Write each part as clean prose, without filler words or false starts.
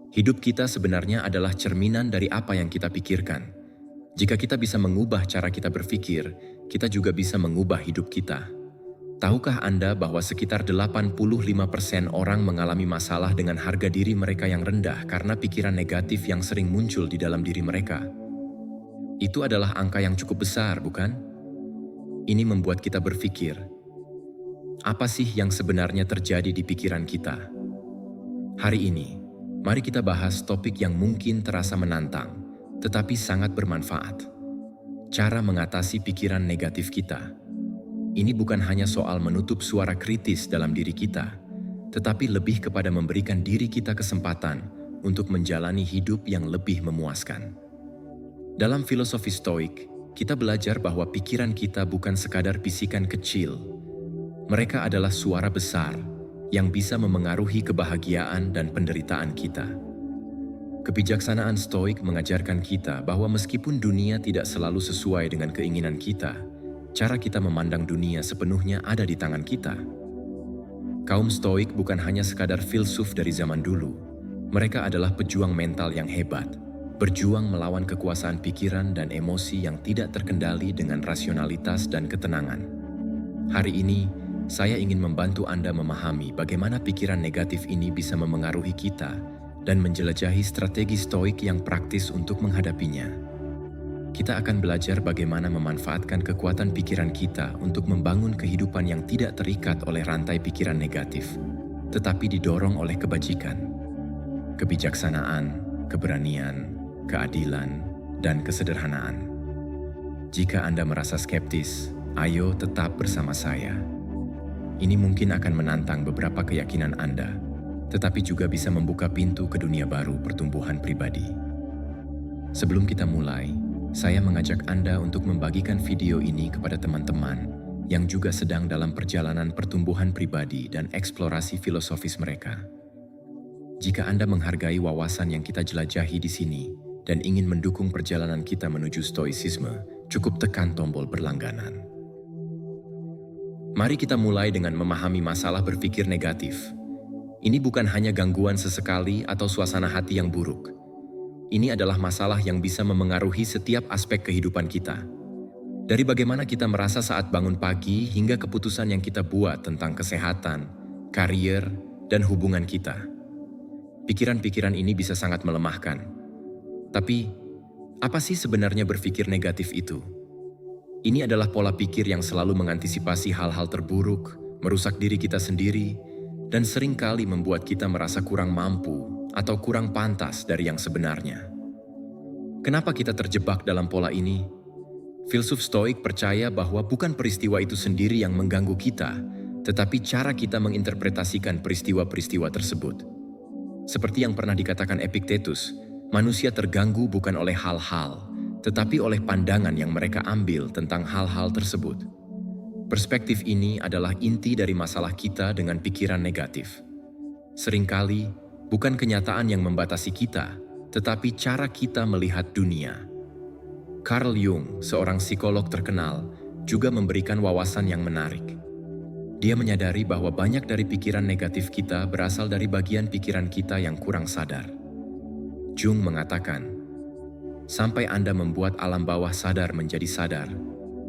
Hidup kita sebenarnya adalah cerminan dari apa yang kita pikirkan. Jika kita bisa mengubah cara kita berpikir, kita juga bisa mengubah hidup kita. Tahukah Anda bahwa sekitar 85% orang mengalami masalah dengan harga diri mereka yang rendah karena pikiran negatif yang sering muncul di dalam diri mereka? Itu adalah angka yang cukup besar, bukan? Ini membuat kita berpikir, apa sih yang sebenarnya terjadi di pikiran kita? Hari ini, mari kita bahas topik yang mungkin terasa menantang, tetapi sangat bermanfaat. Cara mengatasi pikiran negatif kita. Ini bukan hanya soal menutup suara kritis dalam diri kita, tetapi lebih kepada memberikan diri kita kesempatan untuk menjalani hidup yang lebih memuaskan. Dalam filosofi Stoik, kita belajar bahwa pikiran kita bukan sekadar bisikan kecil. Mereka adalah suara besar yang bisa memengaruhi kebahagiaan dan penderitaan kita. Kebijaksanaan Stoik mengajarkan kita bahwa meskipun dunia tidak selalu sesuai dengan keinginan kita, cara kita memandang dunia sepenuhnya ada di tangan kita. Kaum Stoik bukan hanya sekadar filsuf dari zaman dulu. Mereka adalah pejuang mental yang hebat, berjuang melawan kekuasaan pikiran dan emosi yang tidak terkendali dengan rasionalitas dan ketenangan. Hari ini, saya ingin membantu Anda memahami bagaimana pikiran negatif ini bisa memengaruhi kita dan menjelajahi strategi Stoik yang praktis untuk menghadapinya. Kita akan belajar bagaimana memanfaatkan kekuatan pikiran kita untuk membangun kehidupan yang tidak terikat oleh rantai pikiran negatif, tetapi didorong oleh kebajikan, kebijaksanaan, keberanian, keadilan, dan kesederhanaan. Jika Anda merasa skeptis, ayo tetap bersama saya. Ini mungkin akan menantang beberapa keyakinan Anda, tetapi juga bisa membuka pintu ke dunia baru pertumbuhan pribadi. Sebelum kita mulai, saya mengajak Anda untuk membagikan video ini kepada teman-teman yang juga sedang dalam perjalanan pertumbuhan pribadi dan eksplorasi filosofis mereka. Jika Anda menghargai wawasan yang kita jelajahi di sini dan ingin mendukung perjalanan kita menuju stoicisme, cukup tekan tombol berlangganan. Mari kita mulai dengan memahami masalah berpikir negatif. Ini bukan hanya gangguan sesekali atau suasana hati yang buruk. Ini adalah masalah yang bisa memengaruhi setiap aspek kehidupan kita. Dari bagaimana kita merasa saat bangun pagi hingga keputusan yang kita buat tentang kesehatan, karier, dan hubungan kita. Pikiran-pikiran ini bisa sangat melemahkan. Tapi, apa sih sebenarnya berpikir negatif itu? Ini adalah pola pikir yang selalu mengantisipasi hal-hal terburuk, merusak diri kita sendiri, dan seringkali membuat kita merasa kurang mampu atau kurang pantas dari yang sebenarnya. Kenapa kita terjebak dalam pola ini? Filsuf Stoik percaya bahwa bukan peristiwa itu sendiri yang mengganggu kita, tetapi cara kita menginterpretasikan peristiwa-peristiwa tersebut. Seperti yang pernah dikatakan Epictetus, manusia terganggu bukan oleh hal-hal, tetapi oleh pandangan yang mereka ambil tentang hal-hal tersebut. Perspektif ini adalah inti dari masalah kita dengan pikiran negatif. Seringkali, bukan kenyataan yang membatasi kita, tetapi cara kita melihat dunia. Carl Jung, seorang psikolog terkenal, juga memberikan wawasan yang menarik. Dia menyadari bahwa banyak dari pikiran negatif kita berasal dari bagian pikiran kita yang kurang sadar. Jung mengatakan, sampai Anda membuat alam bawah sadar menjadi sadar,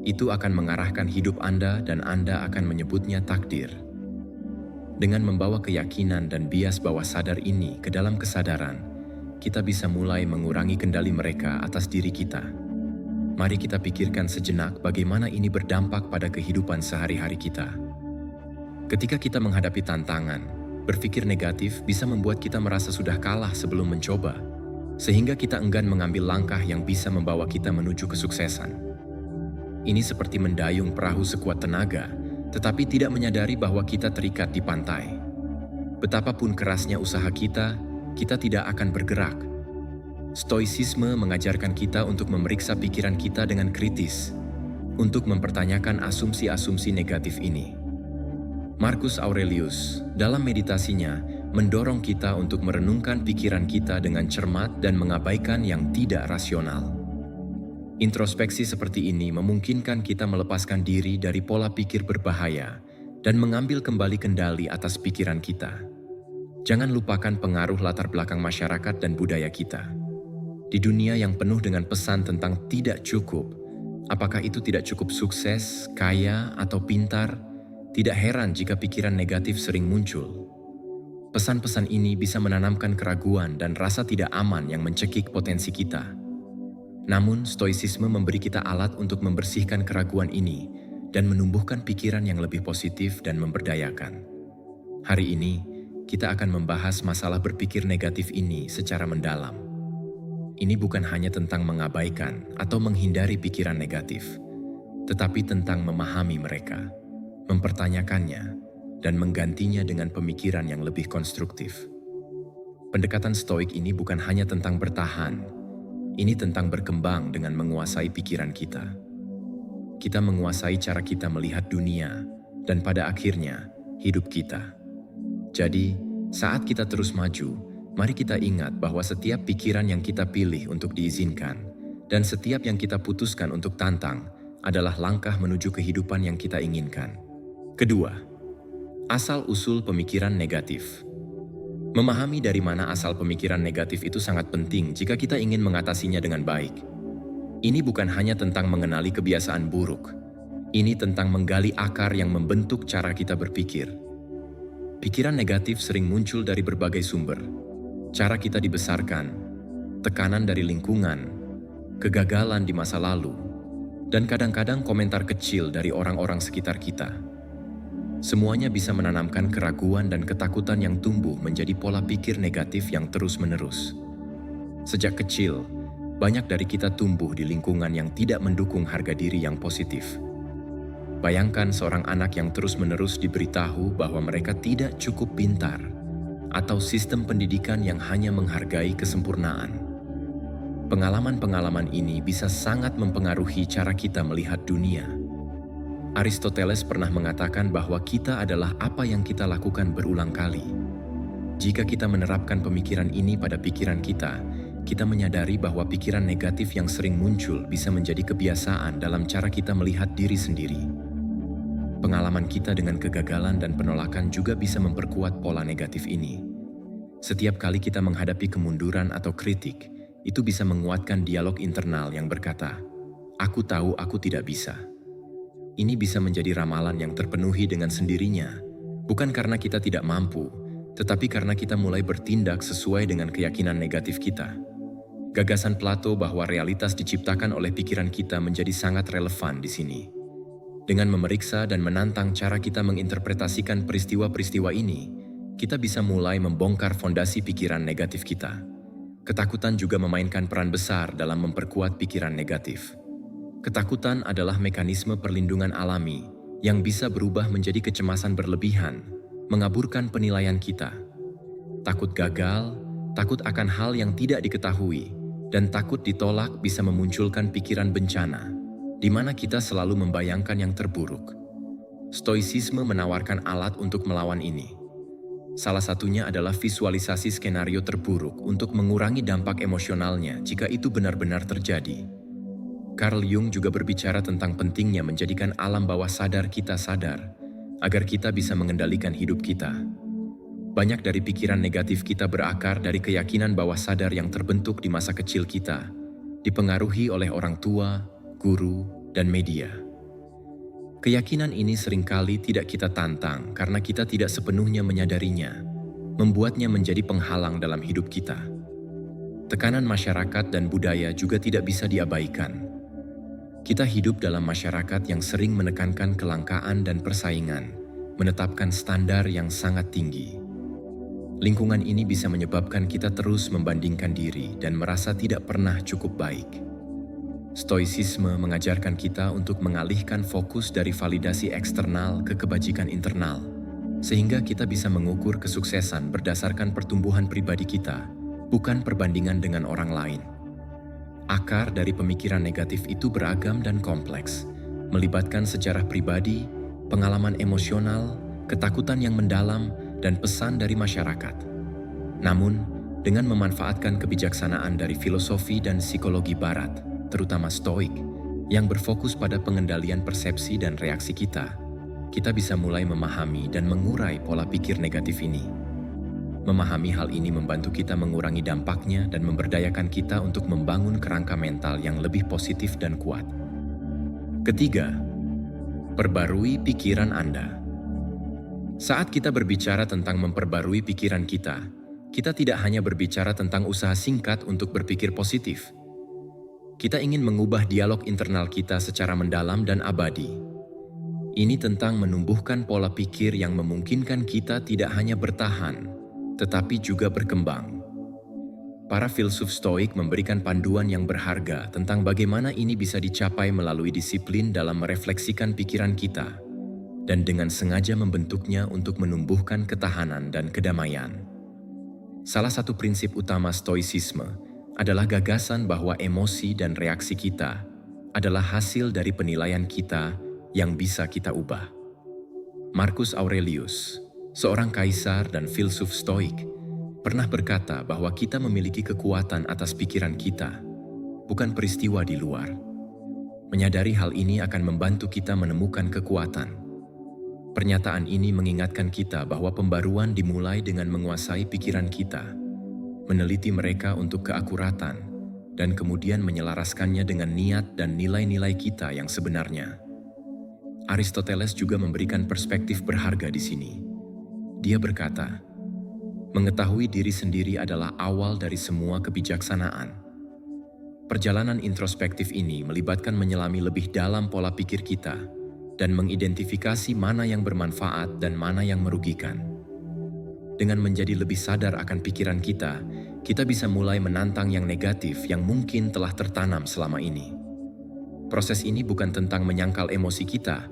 itu akan mengarahkan hidup Anda dan Anda akan menyebutnya takdir. Dengan membawa keyakinan dan bias bawah sadar ini ke dalam kesadaran, kita bisa mulai mengurangi kendali mereka atas diri kita. Mari kita pikirkan sejenak bagaimana ini berdampak pada kehidupan sehari-hari kita. Ketika kita menghadapi tantangan, berpikir negatif bisa membuat kita merasa sudah kalah sebelum mencoba, sehingga kita enggan mengambil langkah yang bisa membawa kita menuju kesuksesan. Ini seperti mendayung perahu sekuat tenaga, tetapi tidak menyadari bahwa kita terikat di pantai. Betapapun kerasnya usaha kita, kita tidak akan bergerak. Stoicisme mengajarkan kita untuk memeriksa pikiran kita dengan kritis, untuk mempertanyakan asumsi-asumsi negatif ini. Marcus Aurelius, dalam meditasinya, mendorong kita untuk merenungkan pikiran kita dengan cermat dan mengabaikan yang tidak rasional. Introspeksi seperti ini memungkinkan kita melepaskan diri dari pola pikir berbahaya dan mengambil kembali kendali atas pikiran kita. Jangan lupakan pengaruh latar belakang masyarakat dan budaya kita. Di dunia yang penuh dengan pesan tentang tidak cukup, apakah itu tidak cukup sukses, kaya, atau pintar, tidak heran jika pikiran negatif sering muncul. Pesan-pesan ini bisa menanamkan keraguan dan rasa tidak aman yang mencekik potensi kita. Namun, stoicisme memberi kita alat untuk membersihkan keraguan ini dan menumbuhkan pikiran yang lebih positif dan memberdayakan. Hari ini, kita akan membahas masalah berpikir negatif ini secara mendalam. Ini bukan hanya tentang mengabaikan atau menghindari pikiran negatif, tetapi tentang memahami mereka, mempertanyakannya, dan menggantinya dengan pemikiran yang lebih konstruktif. Pendekatan stoik ini bukan hanya tentang bertahan, ini tentang berkembang dengan menguasai pikiran kita. Kita menguasai cara kita melihat dunia, dan pada akhirnya, hidup kita. Jadi, saat kita terus maju, mari kita ingat bahwa setiap pikiran yang kita pilih untuk diizinkan, dan setiap yang kita putuskan untuk tantang, adalah langkah menuju kehidupan yang kita inginkan. Kedua, asal-usul pemikiran negatif. Memahami dari mana asal pemikiran negatif itu sangat penting jika kita ingin mengatasinya dengan baik. Ini bukan hanya tentang mengenali kebiasaan buruk. Ini tentang menggali akar yang membentuk cara kita berpikir. Pikiran negatif sering muncul dari berbagai sumber. Cara kita dibesarkan, tekanan dari lingkungan, kegagalan di masa lalu, dan kadang-kadang komentar kecil dari orang-orang sekitar kita. Semuanya bisa menanamkan keraguan dan ketakutan yang tumbuh menjadi pola pikir negatif yang terus-menerus. Sejak kecil, banyak dari kita tumbuh di lingkungan yang tidak mendukung harga diri yang positif. Bayangkan seorang anak yang terus-menerus diberitahu bahwa mereka tidak cukup pintar, atau sistem pendidikan yang hanya menghargai kesempurnaan. Pengalaman-pengalaman ini bisa sangat mempengaruhi cara kita melihat dunia. Aristoteles pernah mengatakan bahwa kita adalah apa yang kita lakukan berulang kali. Jika kita menerapkan pemikiran ini pada pikiran kita, kita menyadari bahwa pikiran negatif yang sering muncul bisa menjadi kebiasaan dalam cara kita melihat diri sendiri. Pengalaman kita dengan kegagalan dan penolakan juga bisa memperkuat pola negatif ini. Setiap kali kita menghadapi kemunduran atau kritik, itu bisa menguatkan dialog internal yang berkata, "Aku tahu aku tidak bisa." Ini bisa menjadi ramalan yang terpenuhi dengan sendirinya, bukan karena kita tidak mampu, tetapi karena kita mulai bertindak sesuai dengan keyakinan negatif kita. Gagasan Plato bahwa realitas diciptakan oleh pikiran kita menjadi sangat relevan di sini. Dengan memeriksa dan menantang cara kita menginterpretasikan peristiwa-peristiwa ini, kita bisa mulai membongkar fondasi pikiran negatif kita. Ketakutan juga memainkan peran besar dalam memperkuat pikiran negatif. Ketakutan adalah mekanisme perlindungan alami yang bisa berubah menjadi kecemasan berlebihan, mengaburkan penilaian kita. Takut gagal, takut akan hal yang tidak diketahui, dan takut ditolak bisa memunculkan pikiran bencana, di mana kita selalu membayangkan yang terburuk. Stoicisme menawarkan alat untuk melawan ini. Salah satunya adalah visualisasi skenario terburuk untuk mengurangi dampak emosionalnya jika itu benar-benar terjadi. Carl Jung juga berbicara tentang pentingnya menjadikan alam bawah sadar kita sadar, agar kita bisa mengendalikan hidup kita. Banyak dari pikiran negatif kita berakar dari keyakinan bawah sadar yang terbentuk di masa kecil kita, dipengaruhi oleh orang tua, guru, dan media. Keyakinan ini seringkali tidak kita tantang karena kita tidak sepenuhnya menyadarinya, membuatnya menjadi penghalang dalam hidup kita. Tekanan masyarakat dan budaya juga tidak bisa diabaikan. Kita hidup dalam masyarakat yang sering menekankan kelangkaan dan persaingan, menetapkan standar yang sangat tinggi. Lingkungan ini bisa menyebabkan kita terus membandingkan diri dan merasa tidak pernah cukup baik. Stoicisme mengajarkan kita untuk mengalihkan fokus dari validasi eksternal ke kebajikan internal, sehingga kita bisa mengukur kesuksesan berdasarkan pertumbuhan pribadi kita, bukan perbandingan dengan orang lain. Akar dari pemikiran negatif itu beragam dan kompleks, melibatkan sejarah pribadi, pengalaman emosional, ketakutan yang mendalam, dan pesan dari masyarakat. Namun, dengan memanfaatkan kebijaksanaan dari filosofi dan psikologi Barat, terutama Stoik, yang berfokus pada pengendalian persepsi dan reaksi kita bisa mulai memahami dan mengurai pola pikir negatif ini. Memahami hal ini membantu kita mengurangi dampaknya dan memberdayakan kita untuk membangun kerangka mental yang lebih positif dan kuat. Ketiga, perbarui pikiran Anda. Saat kita berbicara tentang memperbarui pikiran kita tidak hanya berbicara tentang usaha singkat untuk berpikir positif. Kita ingin mengubah dialog internal kita secara mendalam dan abadi. Ini tentang menumbuhkan pola pikir yang memungkinkan kita tidak hanya bertahan, tetapi juga berkembang. Para filsuf Stoik memberikan panduan yang berharga tentang bagaimana ini bisa dicapai melalui disiplin dalam merefleksikan pikiran kita, dan dengan sengaja membentuknya untuk menumbuhkan ketahanan dan kedamaian. Salah satu prinsip utama Stoicisme adalah gagasan bahwa emosi dan reaksi kita adalah hasil dari penilaian kita yang bisa kita ubah. Marcus Aurelius, seorang kaisar dan filsuf Stoik, pernah berkata bahwa kita memiliki kekuatan atas pikiran kita, bukan peristiwa di luar. Menyadari hal ini akan membantu kita menemukan kekuatan. Pernyataan ini mengingatkan kita bahwa pembaruan dimulai dengan menguasai pikiran kita, meneliti mereka untuk keakuratan, dan kemudian menyelaraskannya dengan niat dan nilai-nilai kita yang sebenarnya. Aristoteles juga memberikan perspektif berharga di sini. Dia berkata, mengetahui diri sendiri adalah awal dari semua kebijaksanaan. Perjalanan introspektif ini melibatkan menyelami lebih dalam pola pikir kita dan mengidentifikasi mana yang bermanfaat dan mana yang merugikan. Dengan menjadi lebih sadar akan pikiran kita bisa mulai menantang yang negatif yang mungkin telah tertanam selama ini. Proses ini bukan tentang menyangkal emosi kita,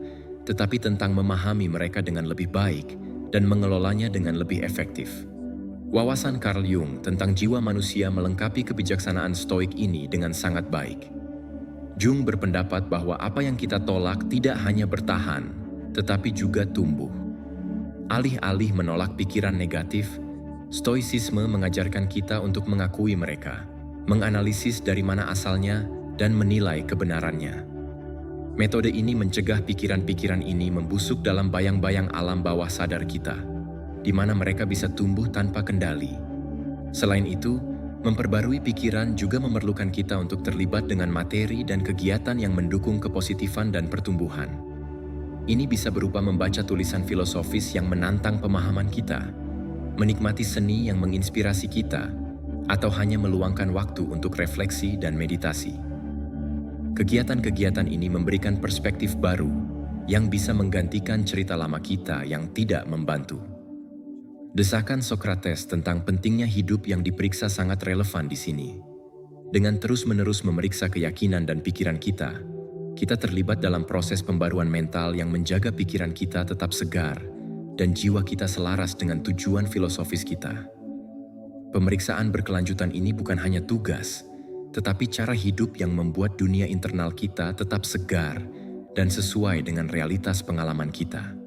tetapi tentang memahami mereka dengan lebih baik dan mengelolanya dengan lebih efektif. Wawasan Carl Jung tentang jiwa manusia melengkapi kebijaksanaan Stoik ini dengan sangat baik. Jung berpendapat bahwa apa yang kita tolak tidak hanya bertahan, tetapi juga tumbuh. Alih-alih menolak pikiran negatif, Stoicisme mengajarkan kita untuk mengakui mereka, menganalisis dari mana asalnya, dan menilai kebenarannya. Metode ini mencegah pikiran-pikiran ini membusuk dalam bayang-bayang alam bawah sadar kita, di mana mereka bisa tumbuh tanpa kendali. Selain itu, memperbarui pikiran juga memerlukan kita untuk terlibat dengan materi dan kegiatan yang mendukung kepositifan dan pertumbuhan. Ini bisa berupa membaca tulisan filosofis yang menantang pemahaman kita, menikmati seni yang menginspirasi kita, atau hanya meluangkan waktu untuk refleksi dan meditasi. Kegiatan-kegiatan ini memberikan perspektif baru yang bisa menggantikan cerita lama kita yang tidak membantu. Desakan Socrates tentang pentingnya hidup yang diperiksa sangat relevan di sini. Dengan terus-menerus memeriksa keyakinan dan pikiran kita terlibat dalam proses pembaruan mental yang menjaga pikiran kita tetap segar dan jiwa kita selaras dengan tujuan filosofis kita. Pemeriksaan berkelanjutan ini bukan hanya tugas, tetapi cara hidup yang membuat dunia internal kita tetap segar dan sesuai dengan realitas pengalaman kita.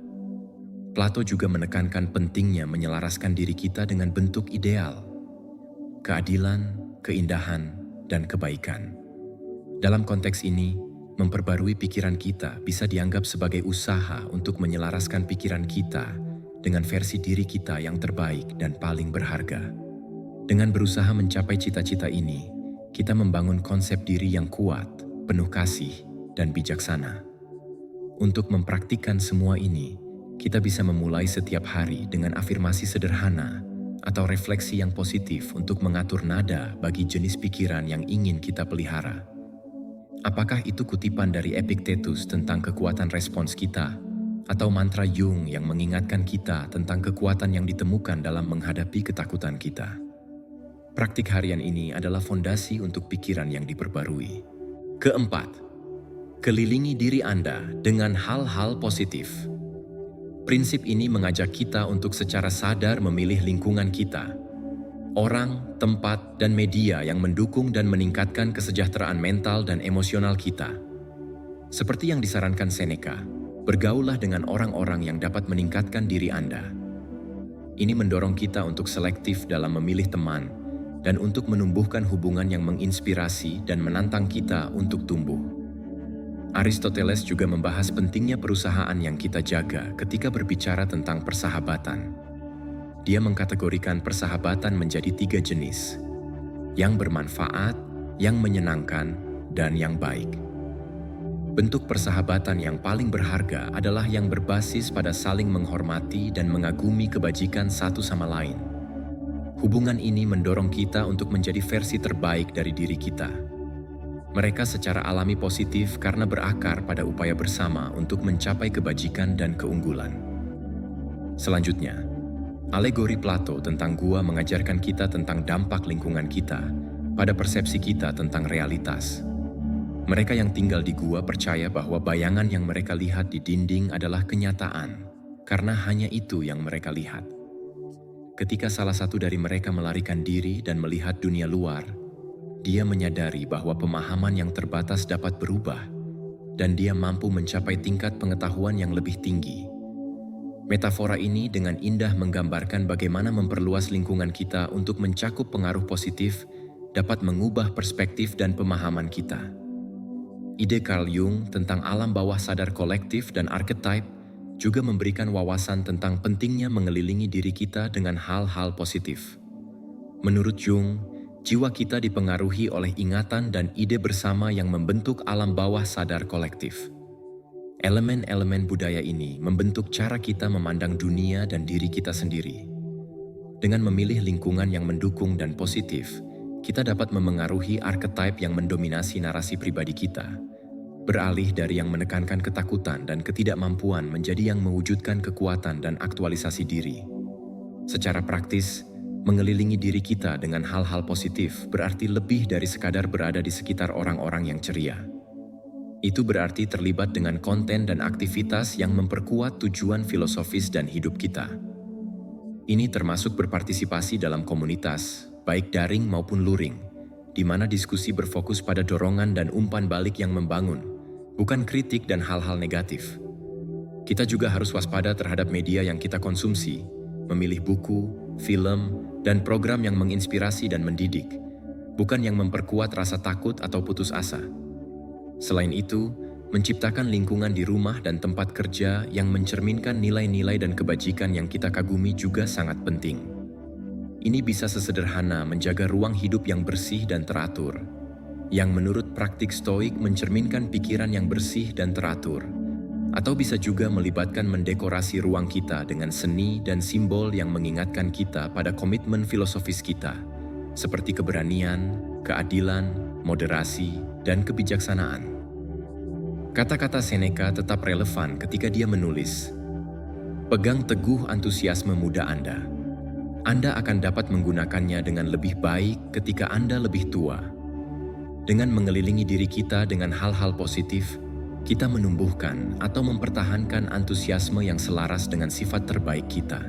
Plato juga menekankan pentingnya menyelaraskan diri kita dengan bentuk ideal, keadilan, keindahan, dan kebaikan. Dalam konteks ini, memperbarui pikiran kita bisa dianggap sebagai usaha untuk menyelaraskan pikiran kita dengan versi diri kita yang terbaik dan paling berharga. Dengan berusaha mencapai cita-cita ini, kita membangun konsep diri yang kuat, penuh kasih, dan bijaksana. Untuk mempraktikkan semua ini, kita bisa memulai setiap hari dengan afirmasi sederhana atau refleksi yang positif untuk mengatur nada bagi jenis pikiran yang ingin kita pelihara. Apakah itu kutipan dari Epictetus tentang kekuatan respons kita, atau mantra Jung yang mengingatkan kita tentang kekuatan yang ditemukan dalam menghadapi ketakutan kita? Praktik harian ini adalah fondasi untuk pikiran yang diperbarui. Keempat, kelilingi diri Anda dengan hal-hal positif. Prinsip ini mengajak kita untuk secara sadar memilih lingkungan kita, orang, tempat, dan media yang mendukung dan meningkatkan kesejahteraan mental dan emosional kita. Seperti yang disarankan Seneca, bergaullah dengan orang-orang yang dapat meningkatkan diri Anda. Ini mendorong kita untuk selektif dalam memilih teman dan untuk menumbuhkan hubungan yang menginspirasi dan menantang kita untuk tumbuh. Aristoteles juga membahas pentingnya perusahaan yang kita jaga ketika berbicara tentang persahabatan. Dia mengkategorikan persahabatan menjadi 3 jenis: yang bermanfaat, yang menyenangkan, dan yang baik. Bentuk persahabatan yang paling berharga adalah yang berbasis pada saling menghormati dan mengagumi kebajikan satu sama lain. Hubungan ini mendorong kita untuk menjadi versi terbaik dari diri kita. Mereka secara alami positif karena berakar pada upaya bersama untuk mencapai kebajikan dan keunggulan. Selanjutnya, alegori Plato tentang gua mengajarkan kita tentang dampak lingkungan kita pada persepsi kita tentang realitas. Mereka yang tinggal di gua percaya bahwa bayangan yang mereka lihat di dinding adalah kenyataan, karena hanya itu yang mereka lihat. Ketika salah satu dari mereka melarikan diri dan melihat dunia luar, dia menyadari bahwa pemahaman yang terbatas dapat berubah, dan dia mampu mencapai tingkat pengetahuan yang lebih tinggi. Metafora ini dengan indah menggambarkan bagaimana memperluas lingkungan kita untuk mencakup pengaruh positif dapat mengubah perspektif dan pemahaman kita. Ide Carl Jung tentang alam bawah sadar kolektif dan archetype juga memberikan wawasan tentang pentingnya mengelilingi diri kita dengan hal-hal positif. Menurut Jung, jiwa kita dipengaruhi oleh ingatan dan ide bersama yang membentuk alam bawah sadar kolektif. Elemen-elemen budaya ini membentuk cara kita memandang dunia dan diri kita sendiri. Dengan memilih lingkungan yang mendukung dan positif, kita dapat memengaruhi archetype yang mendominasi narasi pribadi kita, beralih dari yang menekankan ketakutan dan ketidakmampuan menjadi yang mewujudkan kekuatan dan aktualisasi diri. Secara praktis, mengelilingi diri kita dengan hal-hal positif berarti lebih dari sekadar berada di sekitar orang-orang yang ceria. Itu berarti terlibat dengan konten dan aktivitas yang memperkuat tujuan filosofis dan hidup kita. Ini termasuk berpartisipasi dalam komunitas, baik daring maupun luring, di mana diskusi berfokus pada dorongan dan umpan balik yang membangun, bukan kritik dan hal-hal negatif. Kita juga harus waspada terhadap media yang kita konsumsi, memilih buku, film, dan program yang menginspirasi dan mendidik, bukan yang memperkuat rasa takut atau putus asa. Selain itu, menciptakan lingkungan di rumah dan tempat kerja yang mencerminkan nilai-nilai dan kebajikan yang kita kagumi juga sangat penting. Ini bisa sesederhana menjaga ruang hidup yang bersih dan teratur, yang menurut praktik stoik mencerminkan pikiran yang bersih dan teratur, atau bisa juga melibatkan mendekorasi ruang kita dengan seni dan simbol yang mengingatkan kita pada komitmen filosofis kita, seperti keberanian, keadilan, moderasi, dan kebijaksanaan. Kata-kata Seneca tetap relevan ketika dia menulis, "Pegang teguh antusiasme muda Anda. Anda akan dapat menggunakannya dengan lebih baik ketika Anda lebih tua." Dengan mengelilingi diri kita dengan hal-hal positif, kita menumbuhkan atau mempertahankan antusiasme yang selaras dengan sifat terbaik kita.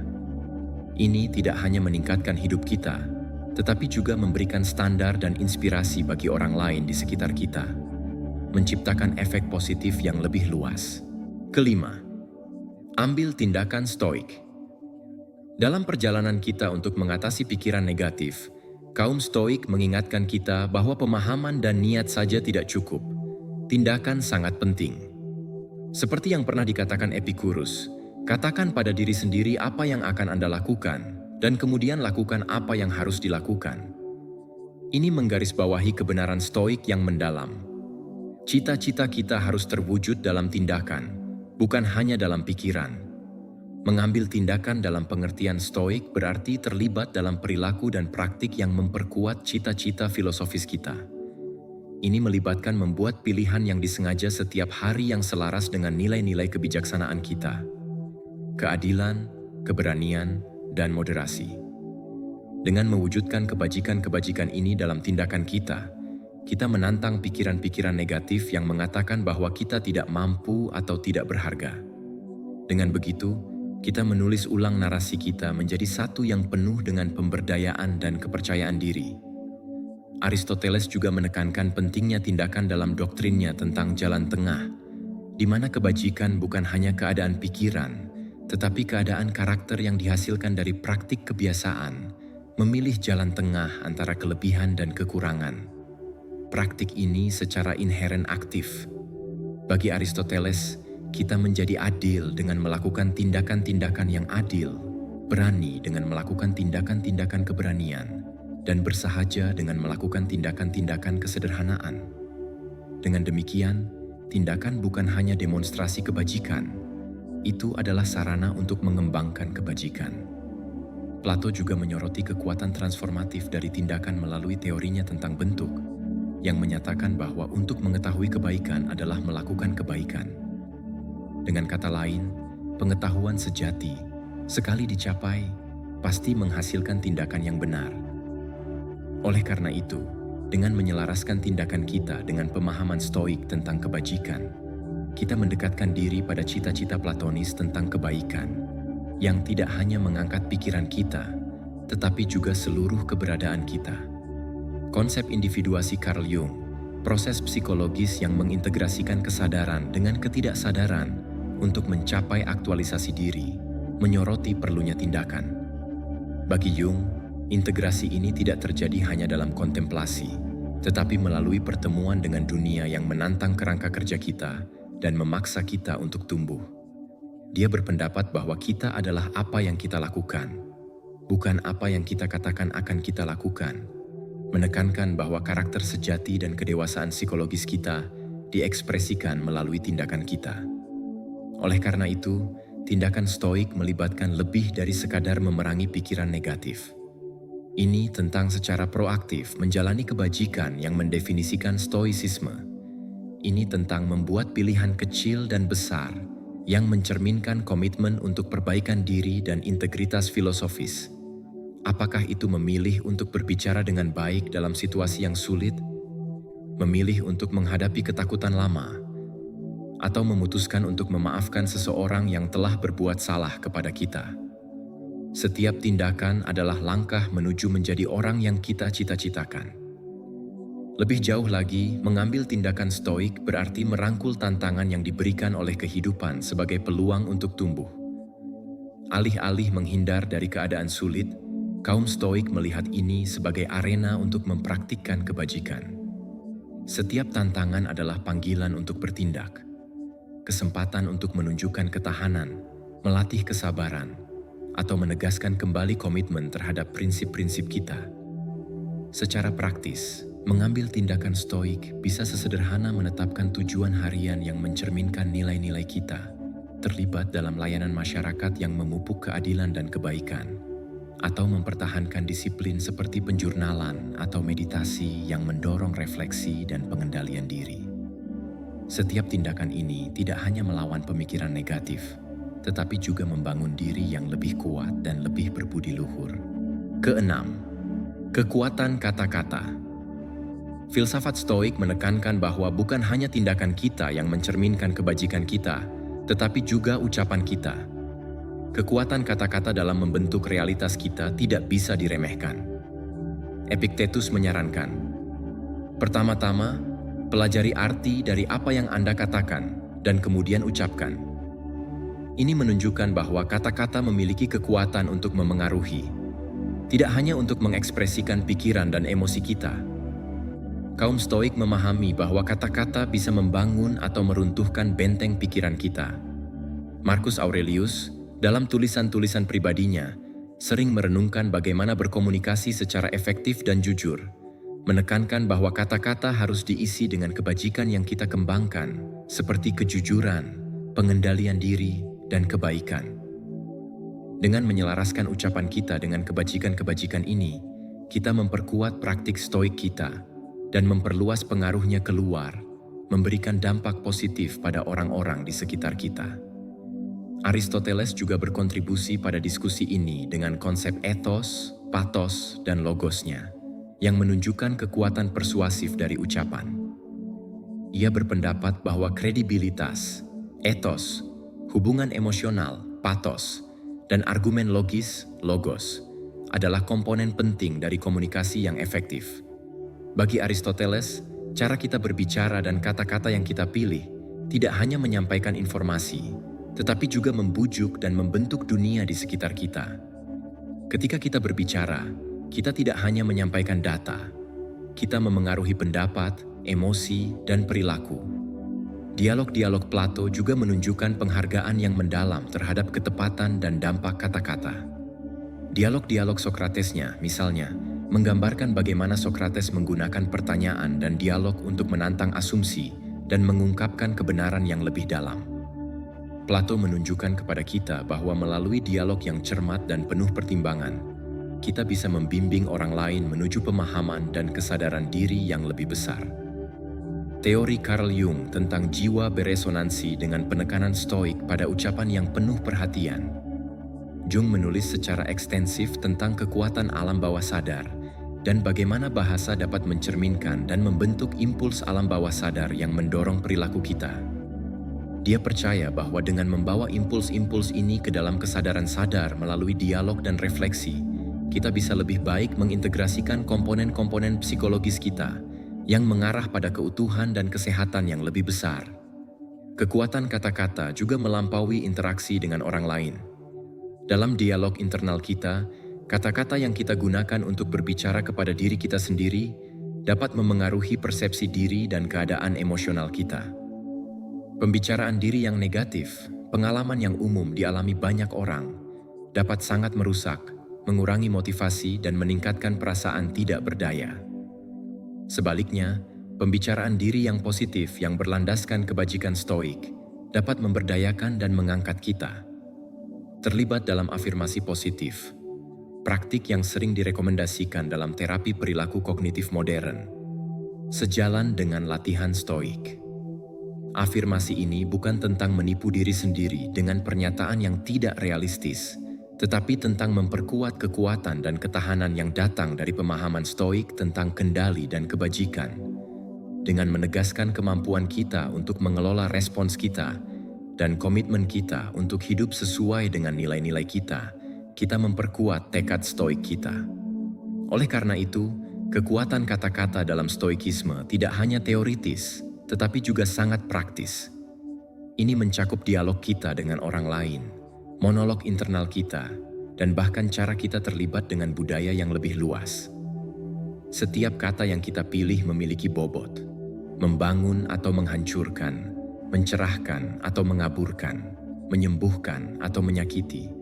Ini tidak hanya meningkatkan hidup kita, tetapi juga memberikan standar dan inspirasi bagi orang lain di sekitar kita, menciptakan efek positif yang lebih luas. Kelima, ambil tindakan stoik. Dalam perjalanan kita untuk mengatasi pikiran negatif, kaum stoik mengingatkan kita bahwa pemahaman dan niat saja tidak cukup. Tindakan sangat penting. Seperti yang pernah dikatakan Epicurus, katakan pada diri sendiri apa yang akan Anda lakukan, dan kemudian lakukan apa yang harus dilakukan. Ini menggarisbawahi kebenaran stoik yang mendalam. Cita-cita kita harus terwujud dalam tindakan, bukan hanya dalam pikiran. Mengambil tindakan dalam pengertian stoik berarti terlibat dalam perilaku dan praktik yang memperkuat cita-cita filosofis kita. Ini melibatkan membuat pilihan yang disengaja setiap hari yang selaras dengan nilai-nilai kebijaksanaan kita, keadilan, keberanian, dan moderasi. Dengan mewujudkan kebajikan-kebajikan ini dalam tindakan kita menantang pikiran-pikiran negatif yang mengatakan bahwa kita tidak mampu atau tidak berharga. Dengan begitu, kita menulis ulang narasi kita menjadi satu yang penuh dengan pemberdayaan dan kepercayaan diri. Aristoteles juga menekankan pentingnya tindakan dalam doktrinnya tentang jalan tengah, di mana kebajikan bukan hanya keadaan pikiran, tetapi keadaan karakter yang dihasilkan dari praktik kebiasaan, memilih jalan tengah antara kelebihan dan kekurangan. Praktik ini secara inheren aktif. Bagi Aristoteles, kita menjadi adil dengan melakukan tindakan-tindakan yang adil, berani dengan melakukan tindakan-tindakan keberanian, dan bersahaja dengan melakukan tindakan-tindakan kesederhanaan. Dengan demikian, tindakan bukan hanya demonstrasi kebajikan, itu adalah sarana untuk mengembangkan kebajikan. Plato juga menyoroti kekuatan transformatif dari tindakan melalui teorinya tentang bentuk, yang menyatakan bahwa untuk mengetahui kebaikan adalah melakukan kebaikan. Dengan kata lain, pengetahuan sejati, sekali dicapai, pasti menghasilkan tindakan yang benar. Oleh karena itu, dengan menyelaraskan tindakan kita dengan pemahaman Stoik tentang kebajikan, kita mendekatkan diri pada cita-cita Platonis tentang kebaikan, yang tidak hanya mengangkat pikiran kita, tetapi juga seluruh keberadaan kita. Konsep individuasi Carl Jung, proses psikologis yang mengintegrasikan kesadaran dengan ketidaksadaran untuk mencapai aktualisasi diri, menyoroti perlunya tindakan. Bagi Jung, integrasi ini tidak terjadi hanya dalam kontemplasi, tetapi melalui pertemuan dengan dunia yang menantang kerangka kerja kita dan memaksa kita untuk tumbuh. Dia berpendapat bahwa kita adalah apa yang kita lakukan, bukan apa yang kita katakan akan kita lakukan, menekankan bahwa karakter sejati dan kedewasaan psikologis kita diekspresikan melalui tindakan kita. Oleh karena itu, tindakan Stoik melibatkan lebih dari sekadar memerangi pikiran negatif. Ini tentang secara proaktif menjalani kebajikan yang mendefinisikan Stoicisme. Ini tentang membuat pilihan kecil dan besar yang mencerminkan komitmen untuk perbaikan diri dan integritas filosofis. Apakah itu memilih untuk berbicara dengan baik dalam situasi yang sulit, memilih untuk menghadapi ketakutan lama, atau memutuskan untuk memaafkan seseorang yang telah berbuat salah kepada kita? Setiap tindakan adalah langkah menuju menjadi orang yang kita cita-citakan. Lebih jauh lagi, mengambil tindakan Stoik berarti merangkul tantangan yang diberikan oleh kehidupan sebagai peluang untuk tumbuh. Alih-alih menghindar dari keadaan sulit, kaum Stoik melihat ini sebagai arena untuk mempraktikkan kebajikan. Setiap tantangan adalah panggilan untuk bertindak, kesempatan untuk menunjukkan ketahanan, melatih kesabaran, atau menegaskan kembali komitmen terhadap prinsip-prinsip kita. Secara praktis, mengambil tindakan Stoik bisa sesederhana menetapkan tujuan harian yang mencerminkan nilai-nilai kita, terlibat dalam layanan masyarakat yang memupuk keadilan dan kebaikan, atau mempertahankan disiplin seperti penjurnalan atau meditasi yang mendorong refleksi dan pengendalian diri. Setiap tindakan ini tidak hanya melawan pemikiran negatif, tetapi juga membangun diri yang lebih kuat dan lebih berbudi luhur. Keenam, kekuatan kata-kata. Filsafat Stoik menekankan bahwa bukan hanya tindakan kita yang mencerminkan kebajikan kita, tetapi juga ucapan kita. Kekuatan kata-kata dalam membentuk realitas kita tidak bisa diremehkan. Epictetus menyarankan, pertama-tama, pelajari arti dari apa yang Anda katakan dan kemudian ucapkan. Ini menunjukkan bahwa kata-kata memiliki kekuatan untuk memengaruhi, tidak hanya untuk mengekspresikan pikiran dan emosi kita. Kaum Stoik memahami bahwa kata-kata bisa membangun atau meruntuhkan benteng pikiran kita. Marcus Aurelius, dalam tulisan-tulisan pribadinya, sering merenungkan bagaimana berkomunikasi secara efektif dan jujur, menekankan bahwa kata-kata harus diisi dengan kebajikan yang kita kembangkan, seperti kejujuran, pengendalian diri, dan kebaikan. Dengan menyelaraskan ucapan kita dengan kebajikan-kebajikan ini, kita memperkuat praktik Stoik kita dan memperluas pengaruhnya keluar, memberikan dampak positif pada orang-orang di sekitar kita. Aristoteles juga berkontribusi pada diskusi ini dengan konsep ethos, pathos, dan logosnya, yang menunjukkan kekuatan persuasif dari ucapan. Ia berpendapat bahwa kredibilitas, ethos, hubungan emosional, pathos, dan argumen logis, logos, adalah komponen penting dari komunikasi yang efektif. Bagi Aristoteles, cara kita berbicara dan kata-kata yang kita pilih tidak hanya menyampaikan informasi, tetapi juga membujuk dan membentuk dunia di sekitar kita. Ketika kita berbicara, kita tidak hanya menyampaikan data, kita memengaruhi pendapat, emosi, dan perilaku. Dialog-dialog Plato juga menunjukkan penghargaan yang mendalam terhadap ketepatan dan dampak kata-kata. Dialog-dialog Sokratesnya, misalnya, menggambarkan bagaimana Sokrates menggunakan pertanyaan dan dialog untuk menantang asumsi dan mengungkapkan kebenaran yang lebih dalam. Plato menunjukkan kepada kita bahwa melalui dialog yang cermat dan penuh pertimbangan, kita bisa membimbing orang lain menuju pemahaman dan kesadaran diri yang lebih besar. Teori Carl Jung tentang jiwa beresonansi dengan penekanan stoik pada ucapan yang penuh perhatian. Jung menulis secara ekstensif tentang kekuatan alam bawah sadar dan bagaimana bahasa dapat mencerminkan dan membentuk impuls alam bawah sadar yang mendorong perilaku kita. Dia percaya bahwa dengan membawa impuls-impuls ini ke dalam kesadaran sadar melalui dialog dan refleksi, kita bisa lebih baik mengintegrasikan komponen-komponen psikologis kita yang mengarah pada keutuhan dan kesehatan yang lebih besar. Kekuatan kata-kata juga melampaui interaksi dengan orang lain. Dalam dialog internal kita, kata-kata yang kita gunakan untuk berbicara kepada diri kita sendiri dapat memengaruhi persepsi diri dan keadaan emosional kita. Pembicaraan diri yang negatif, pengalaman yang umum dialami banyak orang, dapat sangat merusak, mengurangi motivasi dan meningkatkan perasaan tidak berdaya. Sebaliknya, pembicaraan diri yang positif yang berlandaskan kebajikan stoik dapat memberdayakan dan mengangkat kita. Terlibat dalam afirmasi positif, praktik yang sering direkomendasikan dalam terapi perilaku kognitif modern, sejalan dengan latihan stoik. Afirmasi ini bukan tentang menipu diri sendiri dengan pernyataan yang tidak realistis, tetapi tentang memperkuat kekuatan dan ketahanan yang datang dari pemahaman stoik tentang kendali dan kebajikan. Dengan menegaskan kemampuan kita untuk mengelola respons kita dan komitmen kita untuk hidup sesuai dengan nilai-nilai kita, kita memperkuat tekad stoik kita. Oleh karena itu, kekuatan kata-kata dalam stoikisme tidak hanya teoritis, tetapi juga sangat praktis. Ini mencakup dialog kita dengan orang lain, monolog internal kita, dan bahkan cara kita terlibat dengan budaya yang lebih luas. Setiap kata yang kita pilih memiliki bobot, membangun atau menghancurkan, mencerahkan atau mengaburkan, menyembuhkan atau menyakiti.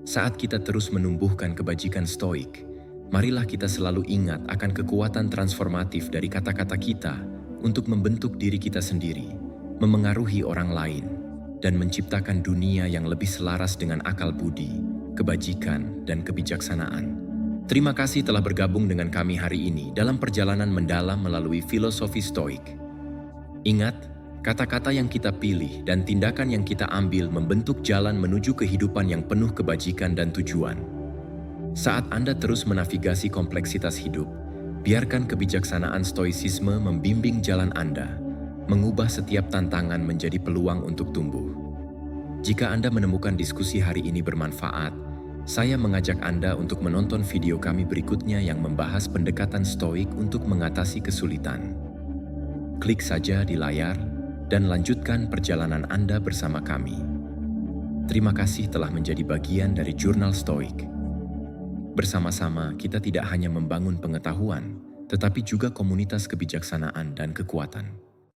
Saat kita terus menumbuhkan kebajikan stoik, marilah kita selalu ingat akan kekuatan transformatif dari kata-kata kita untuk membentuk diri kita sendiri, memengaruhi orang lain, dan menciptakan dunia yang lebih selaras dengan akal budi, kebajikan, dan kebijaksanaan. Terima kasih telah bergabung dengan kami hari ini dalam perjalanan mendalam melalui filosofi stoik. Ingat, kata-kata yang kita pilih dan tindakan yang kita ambil membentuk jalan menuju kehidupan yang penuh kebajikan dan tujuan. Saat Anda terus menavigasi kompleksitas hidup, biarkan kebijaksanaan stoisisme membimbing jalan Anda, mengubah setiap tantangan menjadi peluang untuk tumbuh. Jika Anda menemukan diskusi hari ini bermanfaat, saya mengajak Anda untuk menonton video kami berikutnya yang membahas pendekatan stoik untuk mengatasi kesulitan. Klik saja di layar dan lanjutkan perjalanan Anda bersama kami. Terima kasih telah menjadi bagian dari Jurnal Stoik. Bersama-sama kita tidak hanya membangun pengetahuan, tetapi juga komunitas kebijaksanaan dan kekuatan.